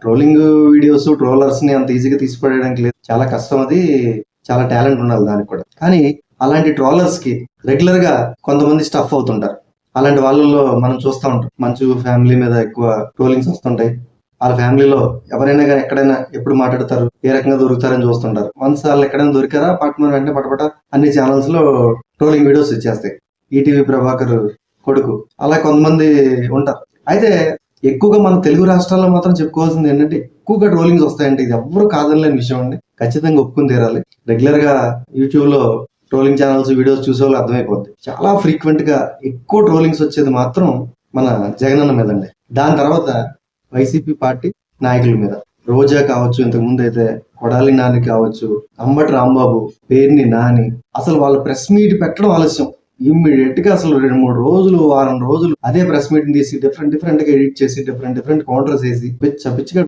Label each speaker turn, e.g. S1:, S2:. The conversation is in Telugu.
S1: ట్రోలింగ్ వీడియోస్ ట్రోలర్స్ ని అంత ఈజీగా తీసిపడడానికి లేదు, చాలా కష్టం. అది చాలా టాలెంట్ ఉండాలి దానికి కూడా. కానీ అలాంటి ట్రోలర్స్ కి రెగ్యులర్ గా కొంతమంది స్టఫ్ అవుతుంటారు. అలాంటి వాళ్ళలో మనం చూస్తూ ఉంటాం, మంచు ఫ్యామిలీ మీద ఎక్కువ ట్రోలింగ్స్ వస్తుంటాయి. వాళ్ళ ఫ్యామిలీలో ఎవరైనా కానీ ఎక్కడైనా ఎప్పుడు మాట్లాడతారు, ఏ రకంగా దొరుకుతారని చూస్తుంటారు. వన్స్ వాళ్ళు ఎక్కడైనా దొరికారా పట్టుమని వెంటనే పటపట అన్ని ఛానల్స్ లో ట్రోలింగ్ వీడియోస్ వచ్చేస్తాయి. ఈటీవీ ప్రభాకర్ కొడుకు అలా కొంతమంది ఉంటారు. అయితే ఎక్కువగా మన తెలుగు రాష్ట్రాల్లో మాత్రం చెప్పుకోవాల్సింది ఏంటంటే ఎక్కువగా ట్రోలింగ్స్ వస్తాయంటే ఇది ఎవ్వరు కాదనలేని విషయం అండి, ఖచ్చితంగా ఒప్పుకుని తీరాలి. రెగ్యులర్ గా యూట్యూబ్ లో ట్రోలింగ్ ఛానల్స్ వీడియోస్ చూసే వాళ్ళు అర్థమైపోద్ది. చాలా ఫ్రీక్వెంట్ గా ఎక్కువ ట్రోలింగ్స్ వచ్చేది మాత్రం మన జగనన్న మీద అండి. దాని తర్వాత వైసీపీ పార్టీ నాయకుల మీద, రోజా కావచ్చు, ఇంతకు ముందు అయితే కొడాలి నాని కావచ్చు, అంబటి రాంబాబు, పేర్ని నాని, అసలు వాళ్ళ ప్రెస్ మీట్ పెట్టడం ఆలస్యం. ఇమ్మీడియట్ గా అసలు 2-3 రోజులు, వారం రోజులు అదే ప్రెస్ మీట్ తీసి డిఫరెంట్ గా ఎడిట్ చేసి డిఫరెంట్ కౌంటర్స్ వేసి పిచ్చిగా